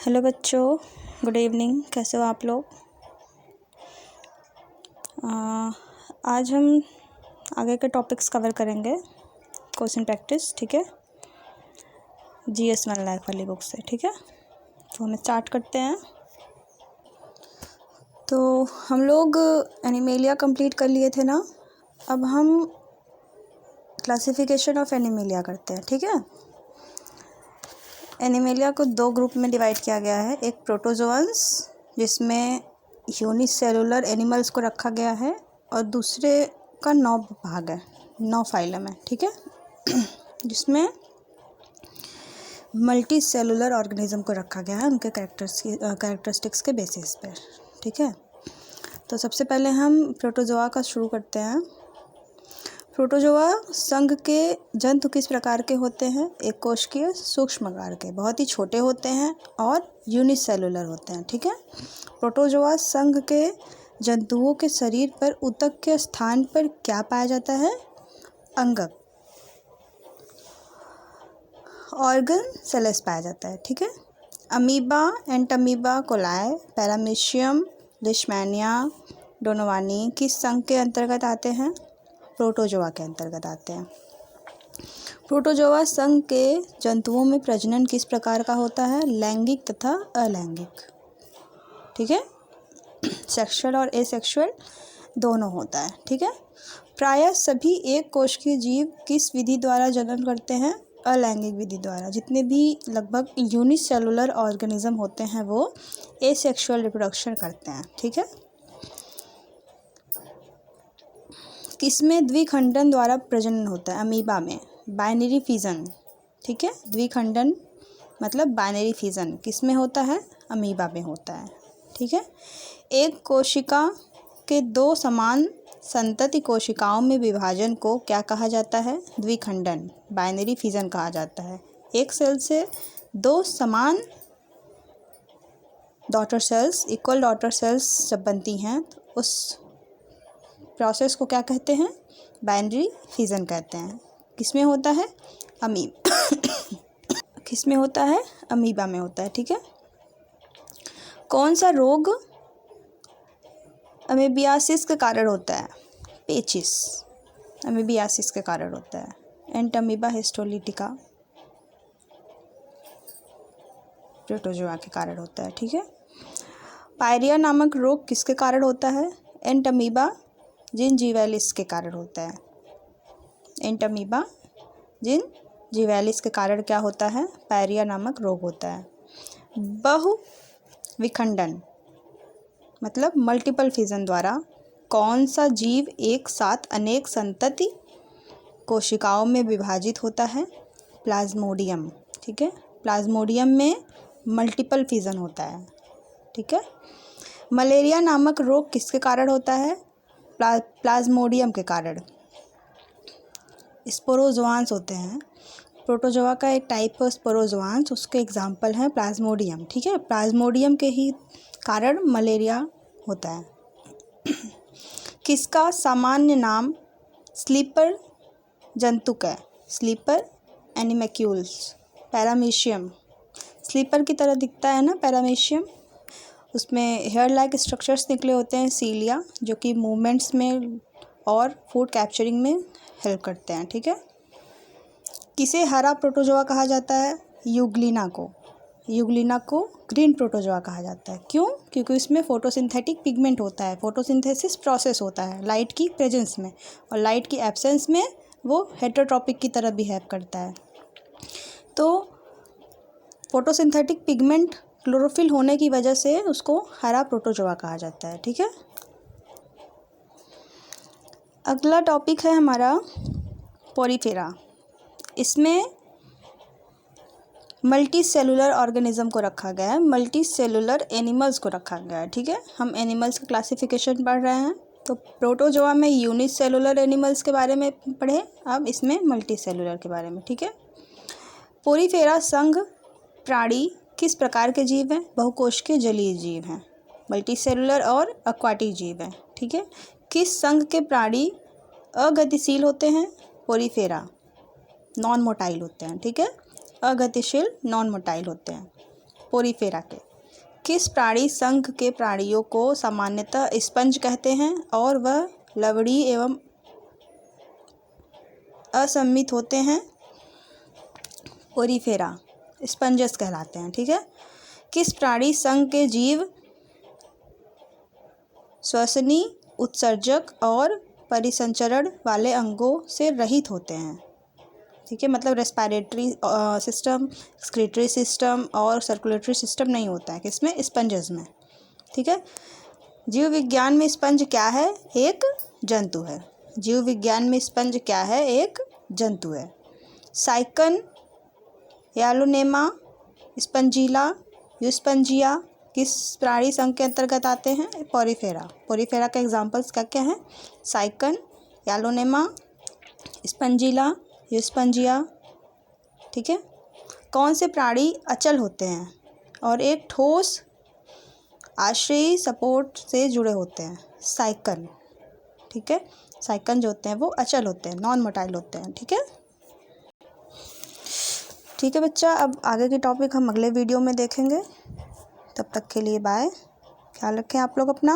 Hello बच्चों, good evening. कैसे हो आप लोग? आज हम आगे के टॉपिक्स कवर करेंगे, क्वेश्चन प्रैक्टिस, ठीक है, जीएस 1 लाइफ वाली बुक से, ठीक है। तो हम स्टार्ट करते हैं। तो हम लोग एनिमेलिया कंप्लीट कर लिए थे ना। अब हम क्लासिफिकेशन ऑफ एनिमेलिया करते हैं, ठीक है। एनिमेलिया को दो ग्रुप में डिवाइड किया गया है। एक प्रोटोजोअन्स, जिसमें यूनिसेलुलर एनिमल्स को रखा गया है, और दूसरे का 9 भाग है, 9 फाइलम है, ठीक है, जिसमें मल्टी सेलुलर ऑर्गेनिज्म को रखा गया है उनके कैरेक्टरिस्टिक्स के बेसिस पर, ठीक है। तो सबसे पहले हम प्रोटोजोआ का शुरू करते हैं। प्रोटोजोआ संघ के जंतु किस प्रकार के होते हैं? एक कोशिकीय, सूक्ष्म आकार के, बहुत ही छोटे होते हैं और यूनिसेलुलर होते हैं, ठीक है। प्रोटोजोआ संघ के जंतुओं के शरीर पर ऊतक के स्थान पर क्या पाया जाता है? अंगक, ऑर्गन सेल्स पाया जाता है, ठीक है। Amoeba, entamoeba, coli, paramecium, leishmania, donovani किस संघ के अंतर्गत आते हैं? प्रोटोजोआ के अंतर्गत आते हैं। प्रोटोजोआ संघ के जंतुओं में प्रजनन किस प्रकार का होता है? लैंगिक तथा अलैंगिक, ठीक है, सेक्सुअल और एसेक्सुअल दोनों होता है, ठीक है। प्रायः सभी एक कोशिकीय जीव किस विधि द्वारा जन्म करते हैं? अलैंगिक विधि द्वारा। जितने भी लगभग यूनिसेलुलर ऑर्गेनिज्म होते हैं वो एसेक्सुअल रिप्रोडक्शन करते हैं, ठीक है। किसमें द्विखंडन द्वारा प्रजनन होता है? अमीबा में बाइनरी फिजन, ठीक है। द्विखंडन मतलब बाइनरी फिजन किसमें होता है? अमीबा में होता है, ठीक है। एक कोशिका के दो समान संतति कोशिकाओं में विभाजन को क्या कहा जाता है? द्विखंडन, बाइनरी फिजन कहा जाता है। एक सेल से दो समान daughter cells, equal daughter cells जब बनती हैं तो उस प्रोसेस को क्या कहते हैं? बाइनरी फिजन कहते हैं। किसमें होता है? किसमें होता है? अमीबा में होता है, ठीक है। कौन सा रोग अमीबियासिस के कारण होता है? पेचिस अमीबियासिस के कारण होता है। एंटमीबा हिस्टोलिटिका प्रोटोजोआ के कारण होता है, ठीक है। पायरिया नामक रोग किसके कारण होता है? एंटमीबा जिंजीवैलिस के कारण होता है। एंटमीबा जिंजीवैलिस के कारण क्या होता है? पायरिया नामक रोग होता है। बहुविखंडन मतलब मल्टीपल फिजन द्वारा कौन सा जीव एक साथ अनेक संतति कोशिकाओं में विभाजित होता है? प्लाज्मोडियम, ठीक है। प्लाज्मोडियम में मल्टीपल फिजन होता है, ठीक है। मलेरिया नामक रोग किसके कारण होता है? प्लाज्मोडियम के कारण। स्पोरोजोआंस होते हैं। प्रोटोजोआ का एक टाइप है स्पोरोजोआंस, उसके एग्जाम्पल हैं प्लाज्मोडियम, ठीक है। प्लाज्मोडियम के ही कारण मलेरिया होता है। किसका सामान्य नाम स्लीपर जंतुक है? स्लीपर एनिमैक्यूल्स। पैरामीशियम स्लीपर की तरह दिखता है ना, पैरामीशियम, उसमें हेयर लाइक स्ट्रक्चर्स निकले होते हैं, सीलिया, जो कि मूवमेंट्स में और फूड कैप्चरिंग में हेल्प करते हैं, ठीक है। किसे हरा प्रोटोजोआ कहा जाता है? यूग्लिना को ग्रीन प्रोटोजोआ कहा जाता है। क्यों? क्योंकि इसमें फोटोसिंथेटिक पिगमेंट होता है, फोटोसिंथेसिस प्रोसेस होता है लाइट की प्रेजेंस में, और लाइट की एब्सेंस में वो हेटेरोट्रॉपिक की तरह बिहेव करता है। तो फोटोसिंथेटिक पिगमेंट क्लोरोफिल होने की वजह से उसको हरा प्रोटोजोआ कहा जाता है, ठीक है। अगला टॉपिक है हमारा पोरीफेरा। इसमें मल्टी सेलुलर ऑर्गेनिज्म को रखा गया है, मल्टी सेलुलर एनिमल्स को रखा गया है, ठीक है। हम एनिमल्स का क्लासिफिकेशन पढ़ रहे हैं, तो प्रोटोजोआ में यूनिसेलुलर एनिमल्स के बारे में पढ़े, अब इसमें मल्टी सेलुलर के बारे में, ठीक है। पोरीफेरा संघ प्राणी किस प्रकार के जीव हैं? बहुकोशिकीय जलीय जीव हैं, मल्टी सेलुलर और एक्वाटिक जीव हैं, ठीक है। किस संघ के प्राणी अगतिशील होते हैं? पोरीफेरा नॉन मोटाइल होते हैं, ठीक है। अगतिशील नॉन मोटाइल होते हैं। पोरीफेरा के। किस प्राणी संघ के प्राणियों को सामान्यतः स्पंज कहते हैं और वह लवणीय एवं असममित होते हैं? पोरीफेरा, स्पंजस कहलाते हैं। ठीक है। किस प्राणी संघ के जीव श्वसनी, उत्सर्जक और परिसंचरण वाले अंगों से रहित होते हैं? ठीक है, मतलब रेस्पिरेटरी सिस्टम, एक्सक्रीटरी सिस्टम और सर्कुलेटरी सिस्टम नहीं होता है किसमें? स्पंजेस में। ठीक है। जीव विज्ञान में स्पंज क्या है? एक जंतु है। जीव विज्ञान में स्पंज क्या है? एक जंतु है। साइकन, यालोनेमा, स्पंजीला, यूस्पंजिया किस प्राणी संघ के अंतर्गत आते हैं? पोरीफेरा। पोरीफेरा के एग्जाम्पल्स क्या क्या हैं? साइकन, यालोनेमा, स्पंजीला, यूस्पंजिया। ठीक है। कौन से प्राणी अचल होते हैं और एक ठोस आश्रयी सपोर्ट से जुड़े होते हैं? साइकन। ठीक है। साइकन जो होते हैं वो अचल होते हैं, नॉन मोटाइल होते हैं। ठीक है। ठीक है बच्चा, अब आगे की टॉपिक हम अगले वीडियो में देखेंगे। तब तक के लिए बाय। ख्याल रखें आप लोग अपना।